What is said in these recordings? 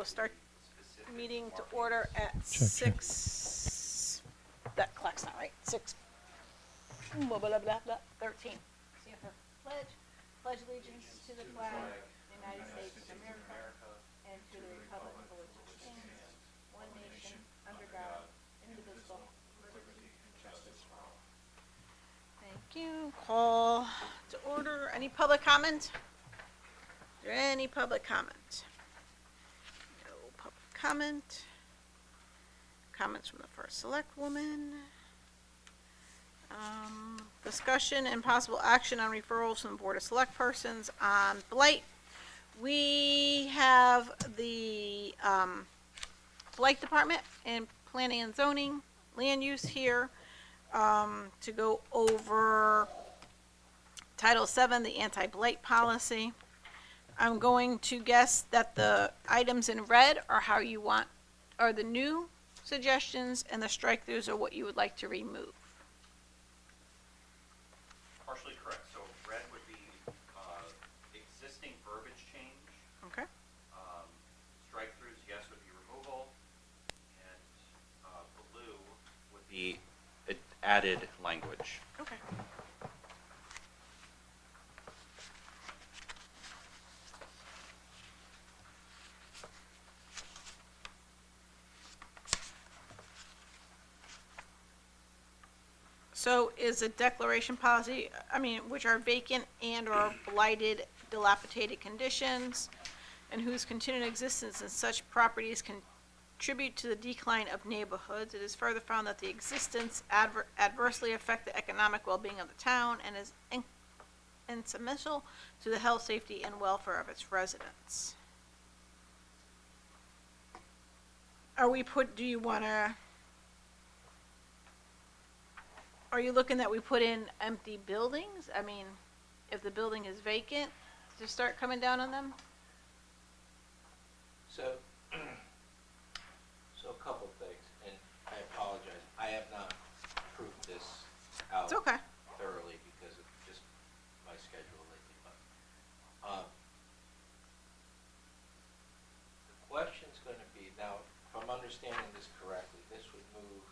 start meeting to order at Check. 6, that clock's not right, 6, blah, blah, blah, blah, 13. See if I pledge allegiance to the flag of the United States of America and to the republic for which it stands, one nation, under God, indivisible, with liberty and justice for all. Thank you. Call to order. Any public comment? Is there any public comment? No public comment. Comments from the first select woman. Discussion and possible action on referrals from the Board of Select Persons on blight. We have the Blight Department and Planning and Zoning, Land Use here to go over Title VII, the anti-blight policy. I'm going to guess that the items in red are how you want, are the new suggestions, and the strike-throughs are what you would like to remove. Partially correct. So red would be existing verbiage change. Okay. Strike-throughs, yes, would be removal. And blue would be added language. Okay. So is a declaration policy, which are vacant and or blighted, dilapidated conditions, and whose continued existence in such properties contribute to the decline of neighborhoods. It is further found that the existence adversely affect the economic well-being of the town and is incidental to the health, safety, and welfare of its residents. Are you looking that we put in empty buildings? If the building is vacant, to start coming down on them? So a couple things, and I apologize, I have not proofed this out It's okay. thoroughly because of just my schedule lately, but, the question's gonna be, now, if I'm understanding this correctly, this would move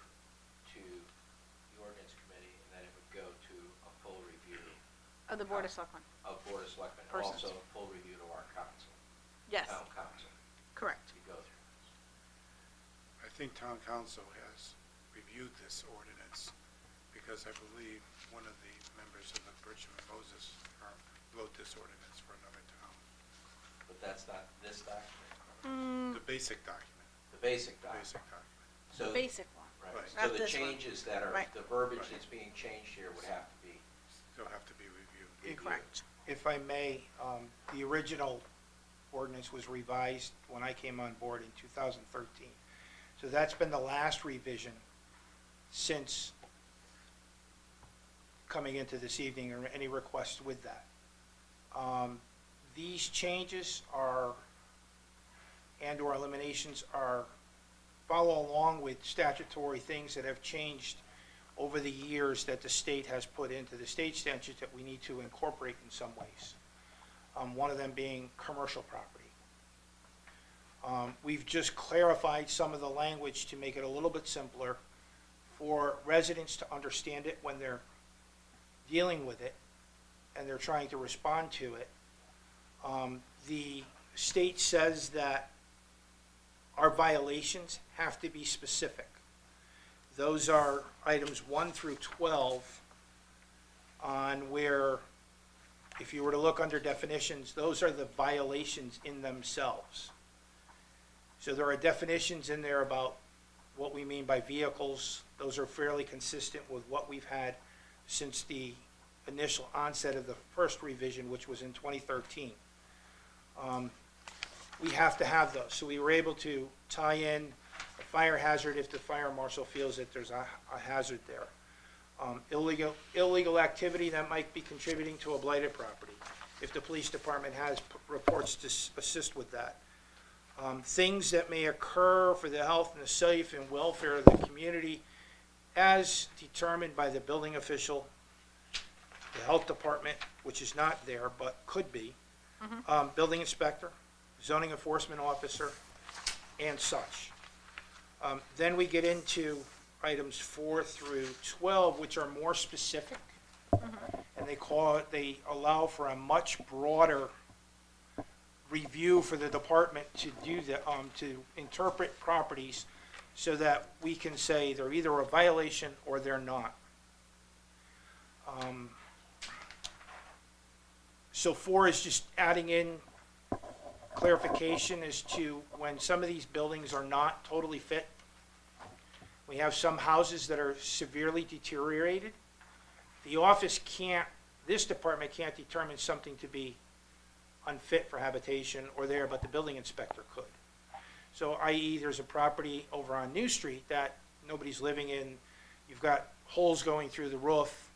to the ordinance committee, and then it would go to a full review Of the Board of Selectmen? of Board of Selectmen, Persons. also a full review to our council, Yes, town council, correct. to go through this. I think town council has reviewed this ordinance because I believe one of the members of the Bircham and Moses firm wrote this ordinance for another town. But that's not this document, The basic document, the basic document. basic document. So, Basic one. right, Right. so Not the this one. changes that are, Right. the verbiage Right. that's being changed here would have to be Still have to be reviewed. Correct. If I may, the original ordinance was revised when I came on board in 2013. So that's been the last revision since coming into this evening, or any requests with that. These changes are, and/or eliminations are, follow along with statutory things that have changed over the years that the state has put into the state statute that we need to incorporate in some ways. One of them being commercial property. We've just clarified some of the language to make it a little bit simpler for residents to understand it when they're dealing with it and they're trying to respond to it. The state says that our violations have to be specific. Those are items 1 through 12 on where, if you were to look under definitions, those are the violations in themselves. So there are definitions in there about what we mean by vehicles. Those are fairly consistent with what we've had since the initial onset of the first revision, which was in 2013. We have to have those. So we were able to tie in a fire hazard if the fire marshal feels that there's a hazard there. Illegal activity that might be contributing to a blighted property, if the police department has reports to assist with that. Things that may occur for the health and the safe and welfare of the community as determined by the building official, the health department, which is not there but could be, building inspector, zoning enforcement officer, and such. Then we get into items 4 through 12, which are more specific. And they allow for a much broader review for the department to do to interpret properties so that we can say they're either a violation or they're not. So 4 is just adding in clarification as to when some of these buildings are not totally fit. We have some houses that are severely deteriorated. The office can't, this department can't determine something to be unfit for habitation or there, but the building inspector could. So i.e. there's a property over on New Street that nobody's living in, you've got holes going through the roof,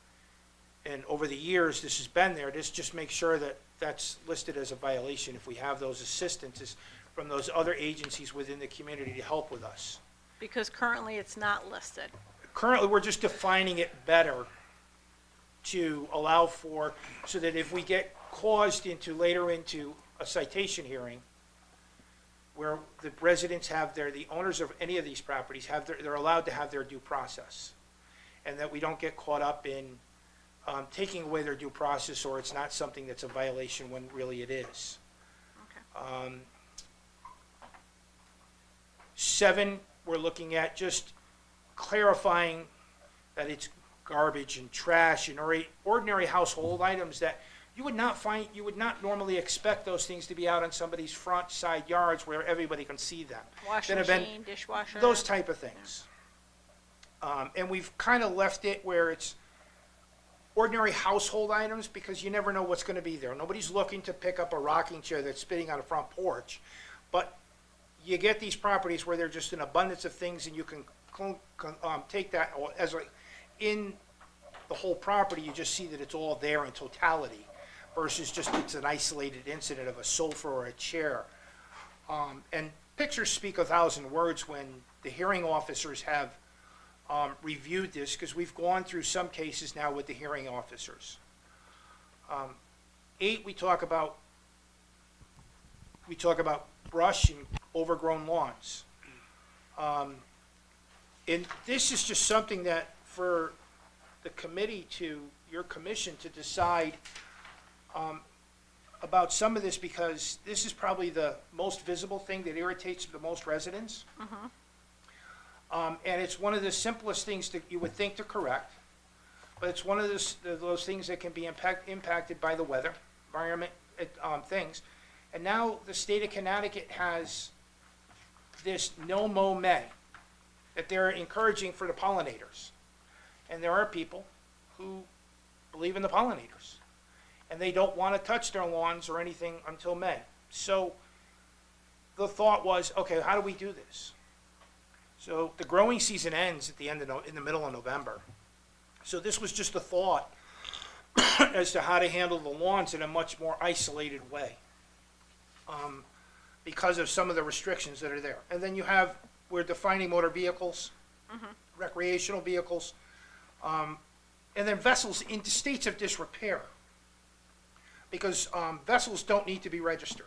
and over the years this has been there. This just makes sure that that's listed as a violation if we have those assistances from those other agencies within the community to help with us. Because currently it's not listed. Currently, we're just defining it better to allow for, so that if we get caused later into a citation hearing, where the residents the owners of any of these properties they're allowed to have their due process. And that we don't get caught up in taking away their due process, or it's not something that's a violation when really it is. Okay. 7, we're looking at just clarifying that it's garbage and trash and ordinary household items that you would not normally expect those things to be out on somebody's front side yards where everybody can see them. Washing That have been- machine, dishwasher. Those type of things. And we've kind of left it where it's ordinary household items, because you never know what's going to be there. Nobody's looking to pick up a rocking chair that's sitting on a front porch. But you get these properties where there's just an abundance of things, and you can take that in the whole property. You just see that it's all there in totality, versus just it's an isolated incident of a sofa or a chair. And pictures speak 1,000 words when the hearing officers have reviewed this, because we've gone through some cases now with the hearing officers. 8, we talk about brush and overgrown lawns. And this is just something that for the committee your commission to decide about some of this, because this is probably the most visible thing that irritates the most residents. And it's one of the simplest things that you would think to correct, but it's one of those things that can be impacted by the weather, environment, things. And now the state of Connecticut has this no mow May that they're encouraging for the pollinators. And there are people who believe in the pollinators, and they don't want to touch their lawns or anything until May. So the thought was, okay, how do we do this? So the growing season ends at the end in the middle of November. So this was just a thought as to how to handle the lawns in a much more isolated way, because of some of the restrictions that are there. And then we're defining motor vehicles, recreational vehicles, and then vessels into states of disrepair, because vessels don't need to be registered.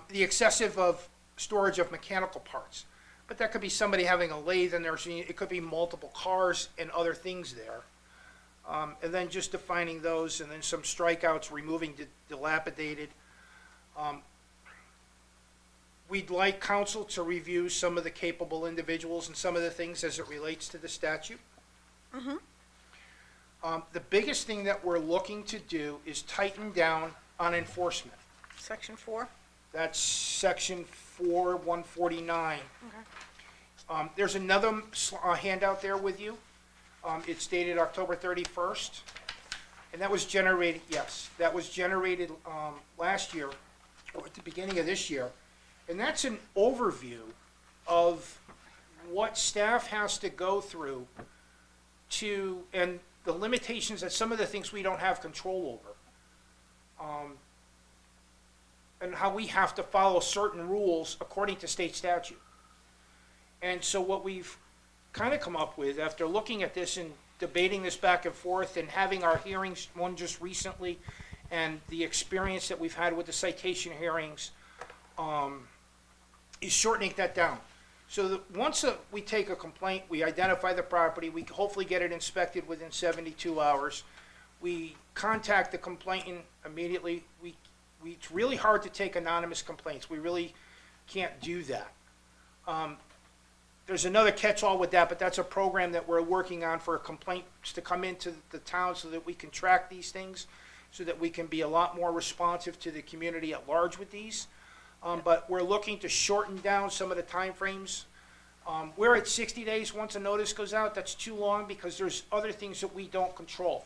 The excessive of storage of mechanical parts, but that could be somebody having a lathe in there, it could be multiple cars and other things there. And then just defining those, and then some strikeouts, removing dilapidated. We'd like council to review some of the capable individuals and some of the things as it relates to the statute. The biggest thing that we're looking to do is tighten down on enforcement. Section 4. That's section 4, 149. Okay. There's another handout there with you. It's dated October 31st. And that was generated, last year, or at the beginning of this year. And that's an overview of what staff has to go through and the limitations that some of the things we don't have control over. And how we have to follow certain rules according to state statute. And so what we've kind of come up with, after looking at this and debating this back and forth and having our hearings, one just recently, and the experience that we've had with the citation hearings, is shortening that down. So that once we take a complaint, we identify the property, we hopefully get it inspected within 72 hours. We contact the complainant immediately. It's really hard to take anonymous complaints. We really can't do that. There's another catch-all with that, but that's a program that we're working on for complaints to come into the town so that we can track these things, so that we can be a lot more responsive to the community at large with these. But we're looking to shorten down some of the timeframes. We're at 60 days once a notice goes out. That's too long because there's other things that we don't control.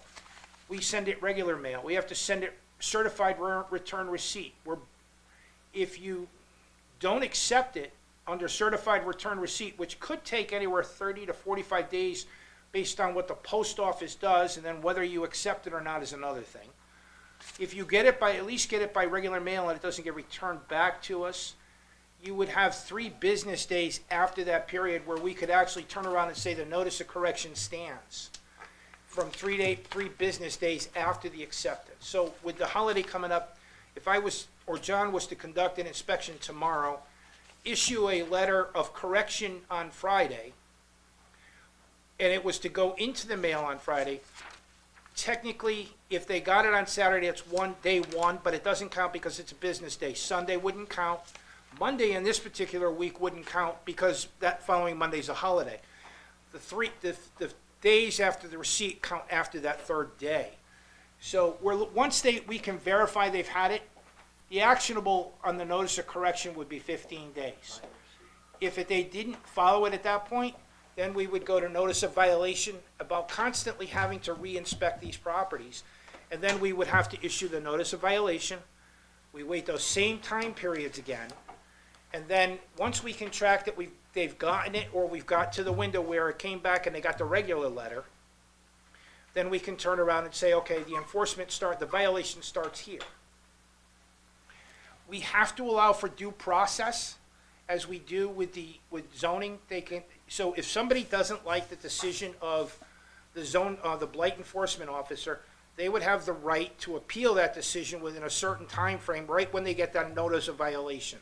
We send it regular mail. We have to send it certified return receipt. If you don't accept it under certified return receipt, which could take anywhere 30 to 45 days based on what the post office does, and then whether you accept it or not is another thing. If you get it by, at least get it by regular mail and it doesn't get returned back to us, you would have 3 business days after that period where we could actually turn around and say the notice of correction stands from 3 business days after the acceptance. So with the holiday coming up, if I was, or John was to conduct an inspection tomorrow, issue a letter of correction on Friday, and it was to go into the mail on Friday, technically, if they got it on Saturday, it's day one, but it doesn't count because it's a business day. Sunday wouldn't count. Monday in this particular week wouldn't count because that following Monday's a holiday. The days after the receipt count after that 3rd day. So once we can verify they've had it, the actionable on the notice of correction would be 15 days. If they didn't follow it at that point, then we would go to notice of violation about constantly having to re-inspect these properties. And then we would have to issue the notice of violation. We wait those same time periods again. And then once we can track that they've gotten it, or we've got to the window where it came back and they got the regular letter, then we can turn around and say, okay, the violation starts here. We have to allow for due process, as we do with zoning. So if somebody doesn't like the decision of the blight enforcement officer, they would have the right to appeal that decision within a certain time frame, right when they get that notice of violation.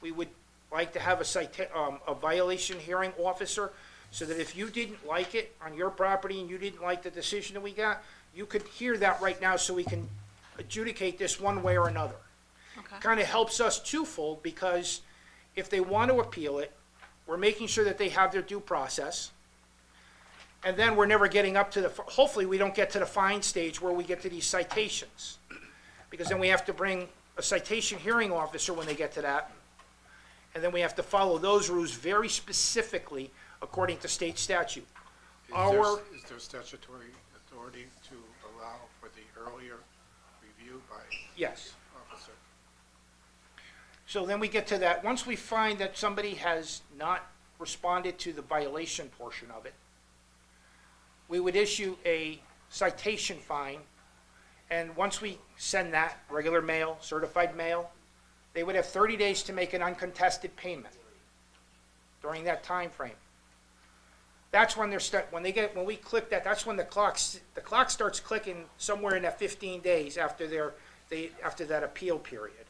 We would like to have a violation hearing officer, so that if you didn't like it on your property and you didn't like the decision that we got, you could hear that right now so we can adjudicate this one way or another. Okay. Kind of helps us twofold, because if they want to appeal it, we're making sure that they have their due process. And then we're never getting up to hopefully we don't get to the fine stage where we get to these citations. Because then we have to bring a citation hearing officer when they get to that. And then we have to follow those rules very specifically according to state statute. Is there statutory authority to allow for the earlier review by Yes. the officer? So then we get to that. Once we find that somebody has not responded to the violation portion of it, we would issue a citation fine. And once we send that, regular mail, certified mail, they would have 30 days to make an uncontested payment during that time frame. That's when when we click that, that's when the clock starts clicking somewhere in that 15 days after after that appeal period.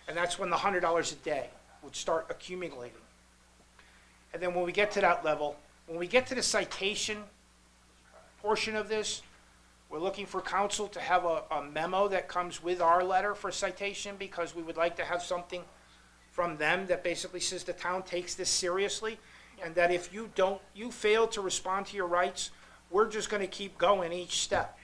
And that's when the $100 a day would start accumulating. And then when we get to that level, when we get to the citation portion of this, we're looking for council to have a memo that comes with our letter for citation, because we would like to have something from them that basically says the town takes this seriously, and that if you fail to respond to your rights, we're just gonna keep going each step.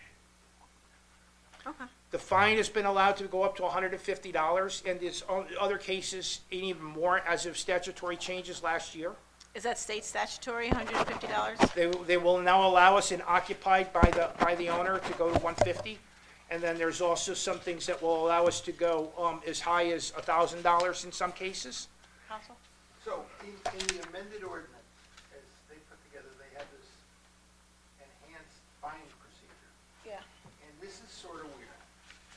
Okay. The fine has been allowed to go up to $150, and there's other cases even more as of statutory changes last year. Is that state statutory, $150? They will now allow us in occupied by the owner to go to $150, and then there's also some things that will allow us to go as high as $1,000 in some cases. Counsel? So, in the amended ordinance, as they put together, they have this enhanced fine procedure. Yeah. And this is sort of weird,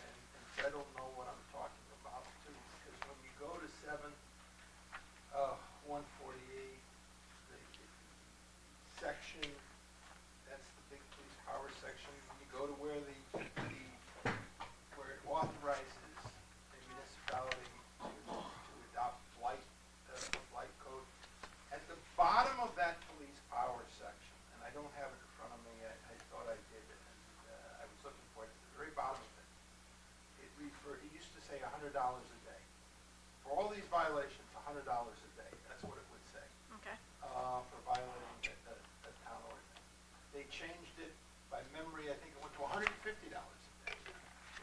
and I don't know what I'm talking about too, because when you go to 148, the section, that's the big police power section. When you go to where where it authorizes a municipality to a day, that's what it would say, Okay. for violating a town ordinance. They changed it by memory, I think it went to $150 a day,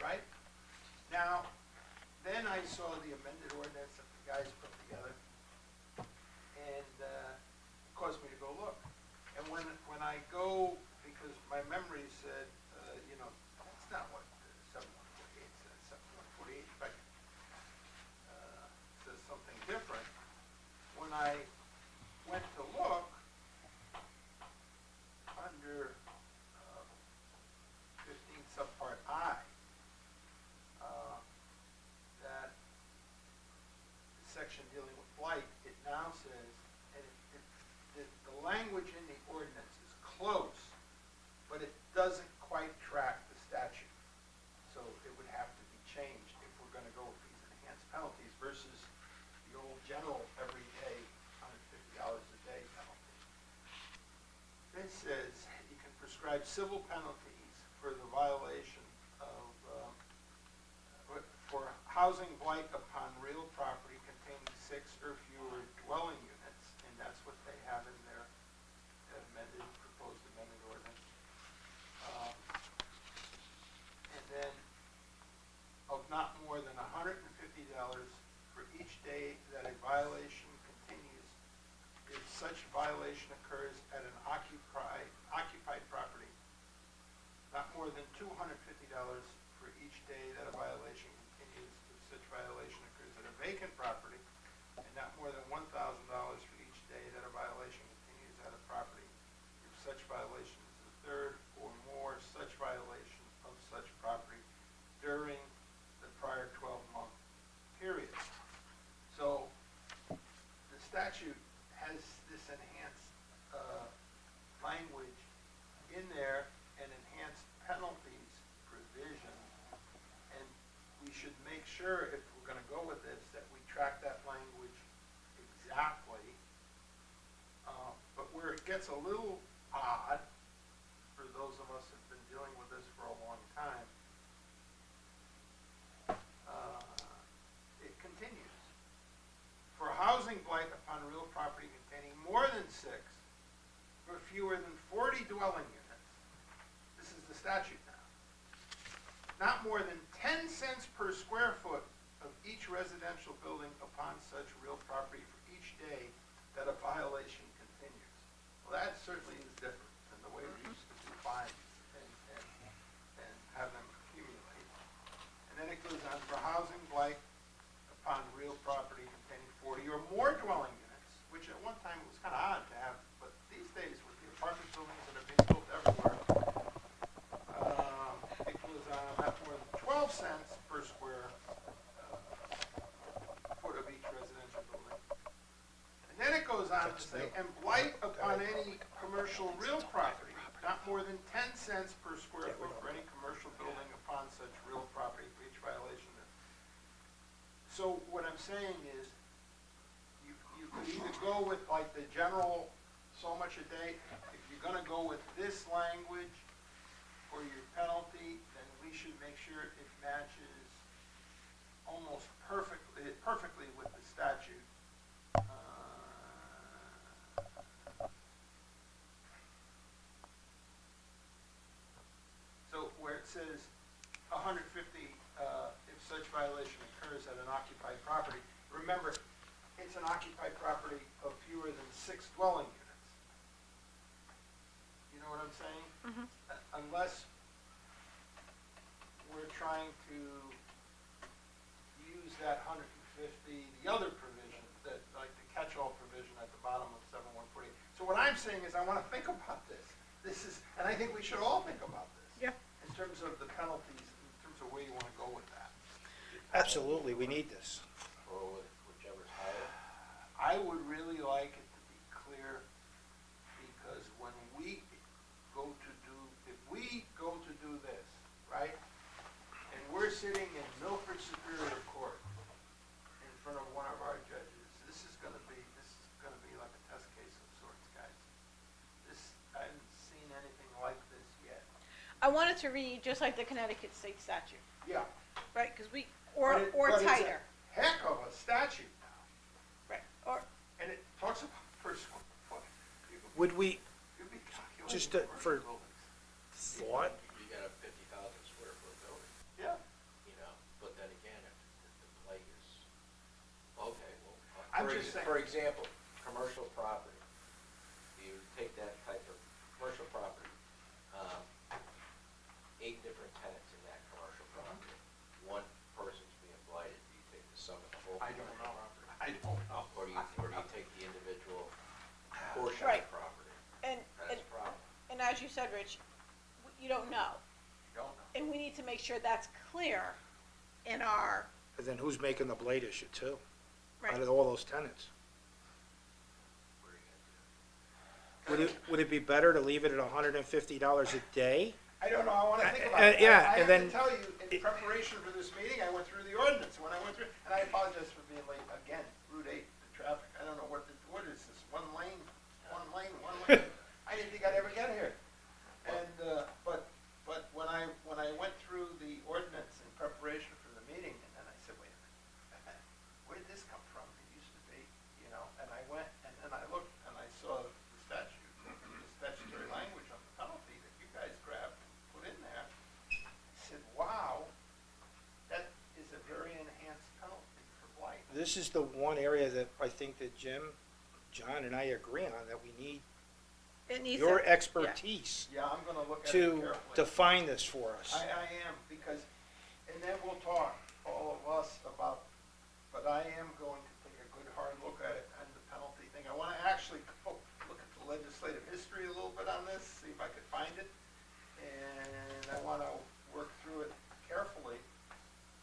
right? Now, then I saw the amended ordinance that the guys put together, and it caused me to go look. And when I go, because my memory said, you know, that's not what 7148 says, 7148, in fact, says something different. When I went to look, under 15 subpart I, that section dealing with blight, it now says, and the language in the ordinance is close, but it doesn't quite track the statute. So it would have to be changed if we're gonna go with these enhanced penalties versus the old general everyday $150 a day penalty. This says you can prescribe civil penalties for the violation of, for housing blight upon real property containing 6 or fewer dwelling units, and that's what they have in their proposed amended ordinance. And then of not more than $150 for each day that a violation continues if such violation occurs at an occupied property. Not more than $250 for each day that a violation continues if such violation occurs at a vacant property, and not more than $1,000 for each day that a violation continues at a property if such violation is the third or more such violation of such property during the prior 12-month period. So the statute has this enhanced language in there, an enhanced penalties provision, and we should make sure, if we're going to go with this, that we track that language exactly. But where it gets a little odd, for those of us who've been dealing with this for a long time, it continues. For housing blight upon real property containing more than 6 or fewer than 40 dwelling units, this is the statute now, not more than 10 cents per square foot of each residential building upon such real property for each day that a violation continues. Well, that certainly is different than the way we used to do fines and have them accumulate. And then it goes on, for housing blight upon real property containing 40 or more dwelling units, which at one time was kind of odd to have, but these days with the apartment buildings that are being built everywhere, it goes on, not more than 12 cents per square foot of each residential building. And then it goes on to say, and blight upon any commercial real property, not more than 10 cents per square foot for any commercial building upon such real property for each violation. So what I'm saying is, you could either go with like the general so much a day. If you're gonna go with this language for your penalty, then we should make sure it matches almost perfectly with the statute. So where it says 150 if such violation occurs at an occupied property, remember, it's an occupied property of fewer than 6 dwelling units. You know what I'm saying? Mm-hmm. Unless we're trying to use that 150, the other provision, that like the catch-all provision at the bottom of 7148. So what I'm saying is I want to think about this. This is, and I think we should all think about this. Yeah. In terms of the penalties, in terms of where you want to go with that. Absolutely, we need this. Or whichever's higher. I would really like it to be clear, because when we go to do, if we go to do this, right, and we're sitting in Milford Superior Court in front of one of our judges, this is gonna be like a test case of sorts, guys. I haven't seen anything like this yet. I wanted to read just like the Connecticut state statute, Yeah. right? Because we, But or it's a tighter, heck of a statute now. right? Or Would we, You'd be calculating just commercial for buildings. thought, You got a 50,000 square foot building, Yeah, you know, but then again, if the blight is, okay, well. I'm just saying. For example, commercial property, you take that type of commercial property, 8 different tenants in that commercial property. One person's being blighted, do you take the sum of the whole? I don't commercial know. property? I don't know. Or do you take the individual portion of Right. the property? And, That's a problem. and as you said, Rich, you don't know. Don't know. And we need to make sure that's clear in our, and then who's making the blight issue too? right. Out of all those tenants? What are you gonna do? Would it be better to leave it at $150 a day? I don't know, I wanna think about it. yeah, I and have then- to tell you, in preparation for this meeting, I went through the ordinance, when I went through, and I apologize for being late again, Route 8, the traffic, I don't know what is this, one lane, I didn't think I'd ever get here. And, but when I went through the ordinance in preparation for the meeting, and then I said, wait a minute, where did this come from? It used to be, you know, and I went, and then I looked, and I saw the statute, the statutory language on the penalty that you guys grabbed and put in there. I said, wow, that is a very enhanced penalty for blight. This is the one area that I think that Jim, John, and I agree on, that we need It needs your to- expertise Yeah, I'm gonna look at it to carefully. define this for us. I am, because, and then we'll talk, all of us, about, but I am going to take a good hard look at it and the penalty thing. I wanna actually go look at the legislative history a little bit on this, see if I could find it. And I wanna work through it carefully,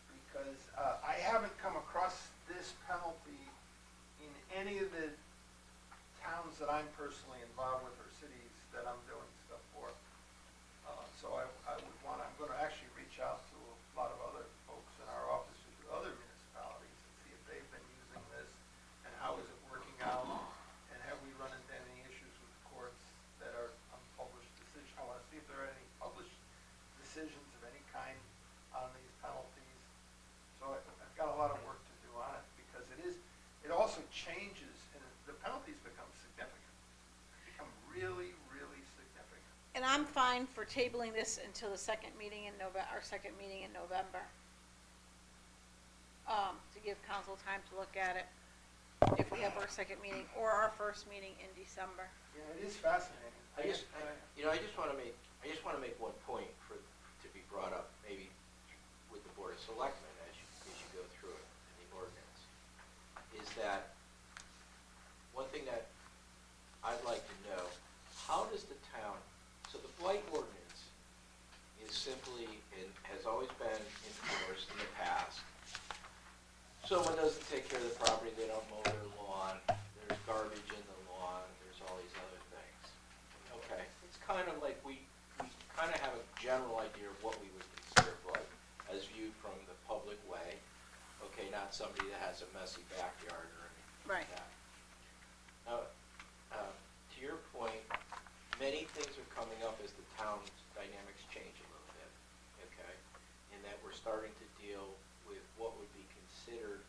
because, I haven't come across this penalty in any of the towns that I'm personally involved with, or cities that I'm doing stuff for. So I would want, I'm gonna actually reach out to a lot of other folks in our offices with other municipalities and see if they've been using this, and how is it working out, and have we run into any issues with the courts that are unpublished decisions. I wanna see if there are any published decisions of any kind on these penalties. So I've got a lot of work to do on it, because it also changes, and the penalties become significant. They become really, really significant. And I'm fine for tabling this until the second meeting in our second meeting in November. To give council time to look at it, if we have our second meeting, or our first meeting in December. Yeah, it is fascinating. I just wanna make one point to be brought up, maybe with the Board of Selectmen as you go through it in the ordinance, is that one thing that I'd like to know, how does the town, so the blight ordinance is simply, and has always been enforced in the past. Someone doesn't take care of the property, they don't mow their lawn, there's garbage in the lawn, there's all these other things. Okay, it's kind of like we kind of have a general idea of what we would consider blight as viewed from the public way. Okay, not somebody that has a messy backyard or anything like Right. that. Now, to your point, many things are coming up as the town's dynamics change a little bit, okay? In that we're starting to deal with what would be considered,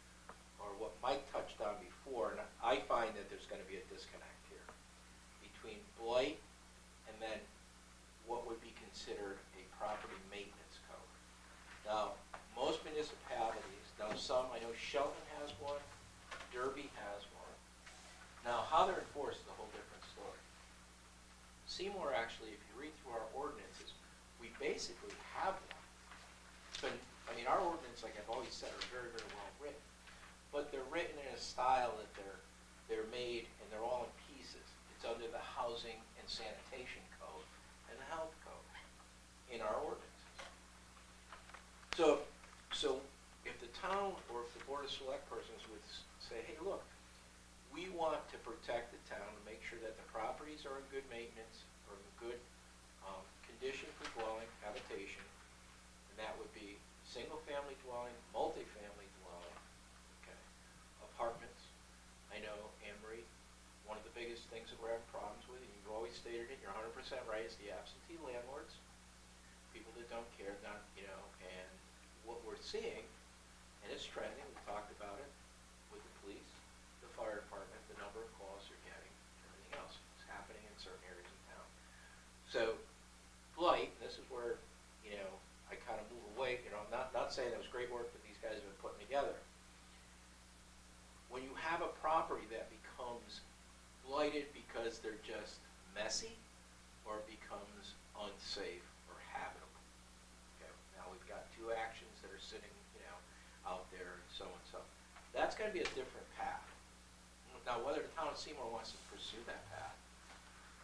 or what Mike touched on before, and I find that there's gonna be a disconnect here between blight and then what would be considered a property maintenance code. Now, most municipalities, now some, I know Shelton has one, Derby has one. Now, how they're enforced is a whole different story. Seymour actually, if you read through our ordinances, we basically have one. But, I mean, our ordinance, like I've always said, are very, very well written. But they're written in a style that they're made, and they're all in pieces. It's under the Housing and Sanitation Code and the Health Code in our ordinances. So if the town, or if the Board of Select persons would say, hey, look, we want to protect the town to make sure that the properties are in good maintenance, or in good condition for dwelling, habitation, and that would be single-family dwelling, multifamily dwelling, okay, apartments. I know, Anne Marie, one of the biggest things that we're having problems with, and you've always stated it, you're 100% right, is the absentee landlords, people that don't care, not, you know, and what we're seeing, and it's trending, we've talked about it with the police, the fire department, the number of calls they're getting, everything else. It's happening in certain So, blight, this is where, you know, I kind of move away, you know, not saying it was great work that these guys have been putting together. When you have a property that becomes blighted because they're just messy, or becomes unsafe or habitable. Okay, now we've got two actions that are sitting, you know, out there and so and so. That's gonna be a different path. Now, whether the town of Seymour wants to pursue that path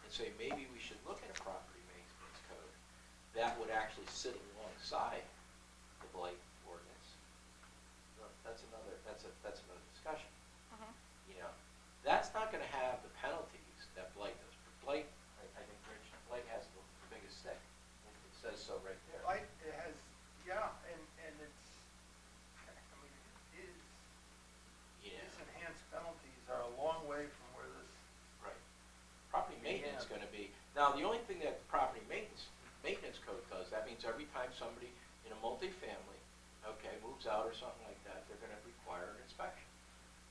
and say, maybe we should look at a property maintenance code that would actually sit alongside the blight ordinance, well, that's another discussion. Mhm. You know, that's not gonna have the penalties that blight does. But blight, I think, Rich, blight has the biggest stick. It says so right there. Light, it has, yeah, and it's, I mean, it is, Yeah, these enhanced penalties are a long way from where this, right. Property maintenance is gonna be, now, the only thing that the property maintenance code does, that means every time somebody in a multifamily, okay, moves out or something like that, they're gonna require an inspection.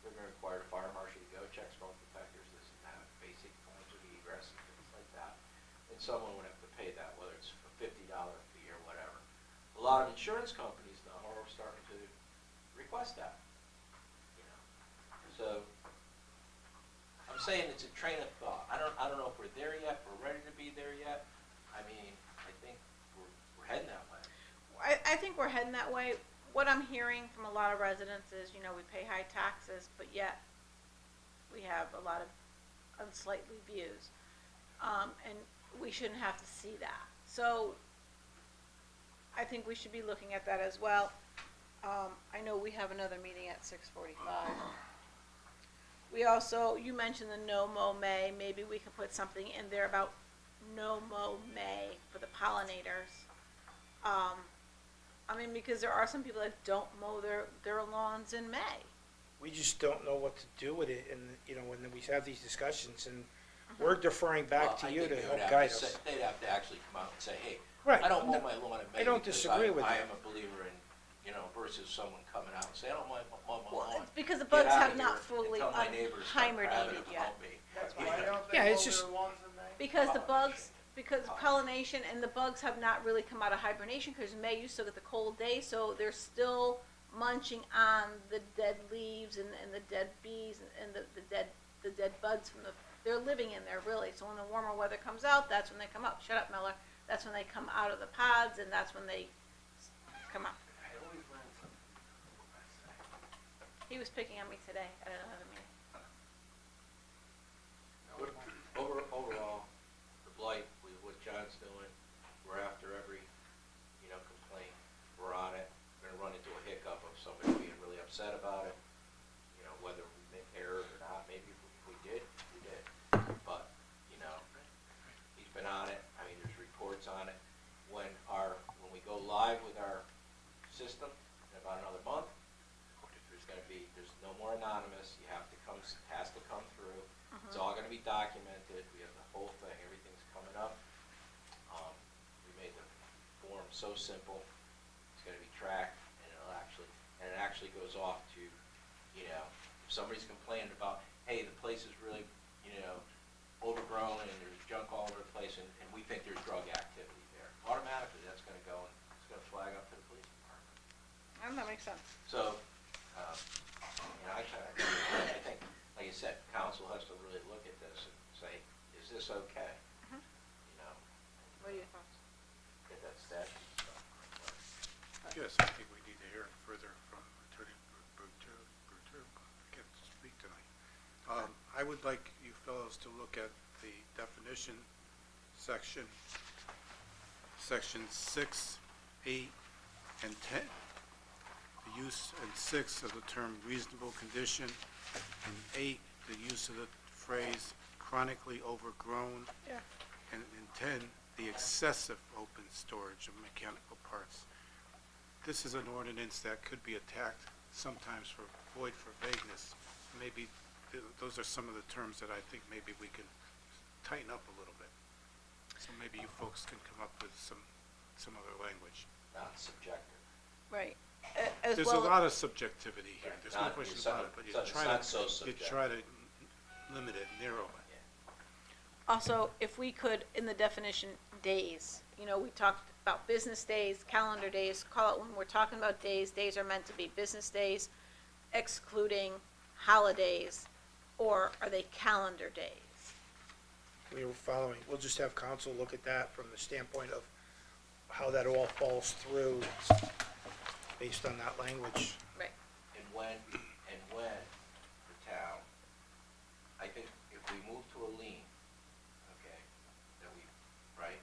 They're gonna require the fire marshal to go check smoke detectors, this and that, basic points of egress and things like that. And someone would have to pay that, whether it's a $50 fee or whatever. A lot of insurance companies now are starting to request that, you know. So, I'm saying it's a train of thought. I don't know if we're there yet, we're ready to be there yet. I mean, I think we're heading that way. I think we're heading that way. What I'm hearing from a lot of residents is, you know, we pay high taxes, but yet we have a lot of unsightly views. And we shouldn't have to see that. So I think we should be looking at that as well. I know we have another meeting at 6:45. We also, you mentioned the no mow May, maybe we could put something in there about no mow May for the pollinators. I mean, because there are some people that don't mow their lawns in May. We just don't know what to do with it, and, you know, when we have these discussions, and we're deferring back to Well, I you think to they would help have guide to us. say- They'd have to actually come out and say, hey, Right. I don't mow my lawn in May. I don't because disagree with I that. am a believer in, you know, versus someone coming out and saying, I don't mow my Well, lawn. it's because the Get bugs outta have here not and fully tell my neighbors to start crabbing hibernated yet. about me. That's why why. don't Yeah, they it's mow just- their lawns in May? Because the bugs, Pollination. pollination and the bugs have not really come out of hibernation, because in May you still get the cold days, so they're still munching on the dead leaves and the dead bees and the dead bugs from they're living in there really. So when the warmer weather comes out, that's when they come out. Shut up, Miller. That's when they come out of the pods, and that's when they come out. I always learn something. He was picking on me today at another meeting. Overall, the blight, what John's doing, we're after every, you know, complaint, we're on it. We're gonna run into a hiccup of somebody being really upset about it, you know, whether we make errors or not, maybe if we did, we did. But, you know, he's been on it, I mean, there's reports on it. When we go live with our system in about another month, there's no more anonymous, you have to has to come through. It's all gonna be documented, we have the whole thing, everything's coming up. We made the form so simple, it's gonna be tracked, and it actually goes off to, you know, if somebody's complaining about, hey, the place is really, you know, overgrown and there's junk all over the place, and we think there's drug activity there, automatically that's gonna go and it's gonna flag up to the police department. And that makes sense. So, you know, I think, like you said, council has to really look at this and say, is this okay? Mhm. You know, What are your thoughts? get that statute stuff. Yes, I think we need to hear further from Attorney Bruto. I can't speak tonight. I would like you fellows to look at the definition section, sections 6, 8, and 10. The use in 6 of the term reasonable condition, and 8, the use of the phrase chronically overgrown, Yeah. and in 10, the excessive open storage of mechanical parts. This is an ordinance that could be attacked sometimes for void for vagueness. Maybe those are some of the terms that I think maybe we can tighten up a little bit. So maybe you folks can come up with some other language. Not subjective. Right. As There's a well, lot of subjectivity here, there's no Not- question it's about not- it, but it's not so you subjective. try to limit it, narrow it. Yeah. Also, if we could, in the definition, days, you know, we talked about business days, calendar days, call it when we're talking about days, days are meant to be business days, excluding holidays, or are they calendar days? We were following, we'll just have council look at that from the standpoint of how that all falls through based on that language. Right. And when the town, I think if we move to a lien, okay, that we, right?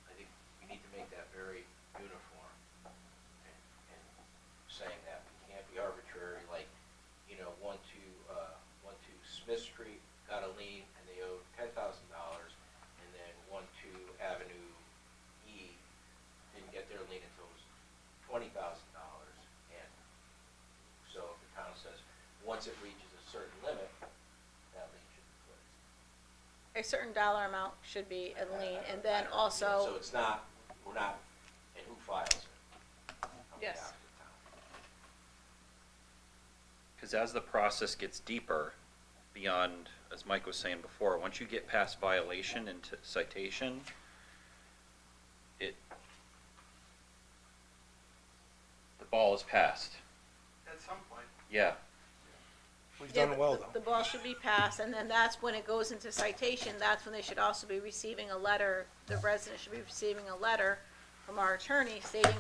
I think we need to make that very uniform and saying that we can't be arbitrary, like, you know, one to Smith Street got a lien and they owed $10,000, and then 1-2 Avenue E didn't get their lien until it was $20,000. And so if the town says, once it reaches a certain limit, that lien should be closed. A certain dollar amount should be a lien, and then also. So it's not, we're not, and who files it? Comes Yes. down to the town. Because as the process gets deeper, beyond, as Mike was saying before, once you get past violation into citation, the ball is passed. At some point. Yeah. We've Yeah, done well, the though. ball should be passed, and then that's when it goes into citation, that's when they should also be receiving a letter, the resident should be receiving a letter from our attorney stating,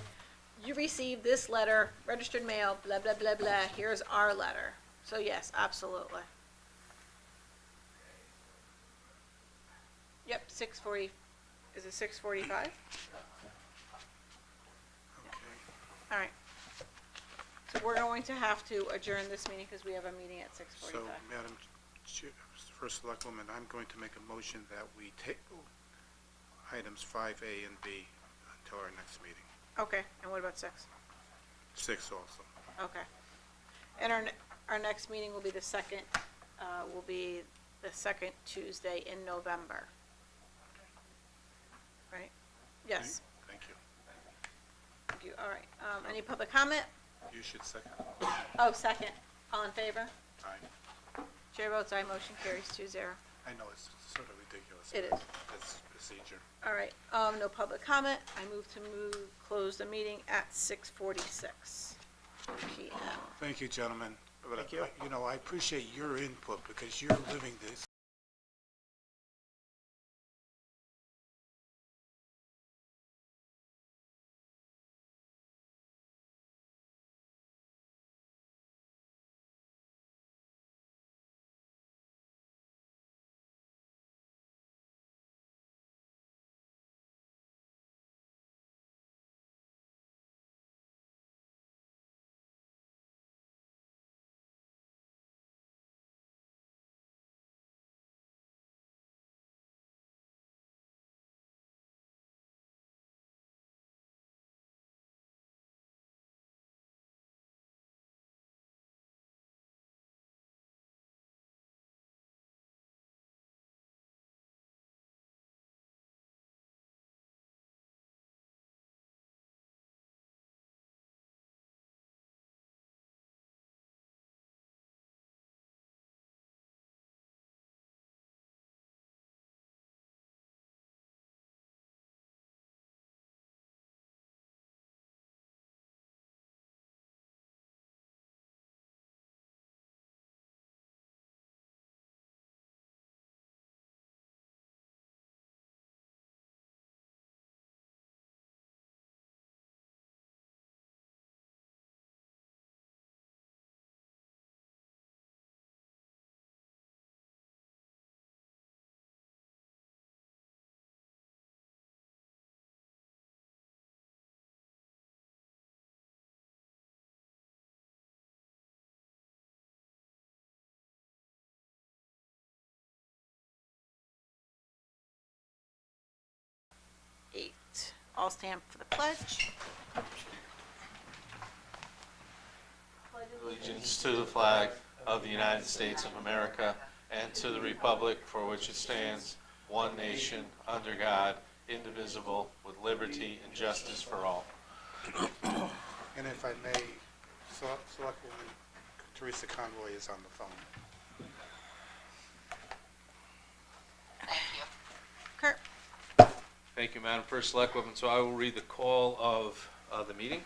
you received this letter, registered mail, blah, blah, blah, blah, here's our letter. So yes, absolutely. Yep, 6:40, is it 6:45? Okay. All right. So we're going to have to adjourn this meeting because we have a meeting at 6:45. So, Madam Chair, First Selectwoman, I'm going to make a motion that we table items 5A and B until our next meeting. Okay, and what about 6? 6 also. Okay. And our next meeting will be the second Tuesday in November. Right? Yes, Thank you. thank you, all right. Any public comment? You should second. Oh, second, all in favor? Aye. Chair votes aye, motion carries 2-0. I know it's sort of ridiculous. It but is. That's procedure. All right, no public comment. I move to close the meeting at 6:46 PM. Thank you, gentlemen. But Thank you. You know, I appreciate your input because you're living this All stand for the pledge. Allegiance to the flag of the United States of America and to the republic for which it stands, one nation, under God, indivisible, with liberty and justice for all. And if I may, Selectwoman Teresa Conroy is on the phone. Thank you. Thank you, Madam First Selectwoman. So I will read the call of the meeting.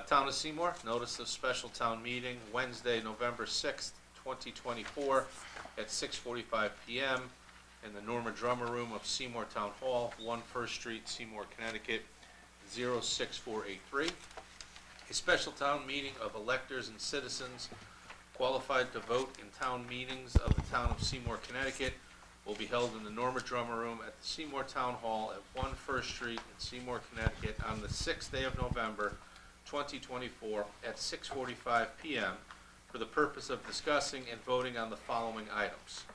Town of Seymour, notice of special town meeting, Wednesday, November 6th, 2024, at 6:45 PM in the Norma Drummer Room of Seymour Town Hall, 1 First Street, Seymour, Connecticut, 06483. A special town meeting of electors and citizens qualified to vote in town meetings of the town of Seymour, Connecticut, will be held in the Norma Drummer Room at the Seymour Town Hall at 1 First Street in Seymour, Connecticut, on the 6th day of November, 2024, at 6:45 PM for the purpose of discussing and voting on the following items.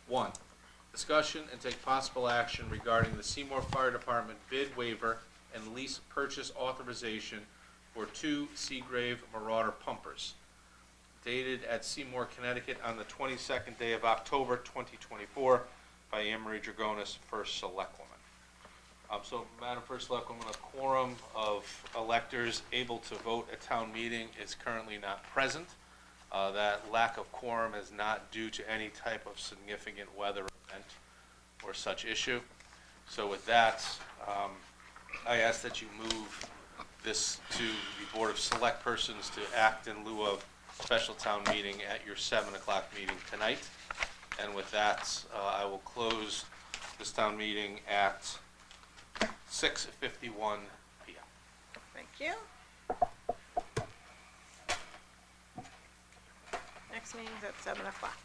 1. Discussion and take possible action regarding the Seymour Fire Department bid waiver and lease purchase authorization for 2 Seagrave Marauder pumpers, dated at Seymour, Connecticut on the 22nd day of October 2024 by Anne Marie Dragonis, First Selectwoman. So, Madam First Selectwoman, a quorum of electors able to vote at town meeting is currently not present. That lack of quorum is not due to any type of significant weather event or such issue. So with that, I ask that you move this to the Board of Select Persons to act in lieu of special town meeting at your 7 o'clock meeting tonight. And with that, I will close this town meeting at 6:51 PM. Thank you. Next meeting's at 7 o'clock.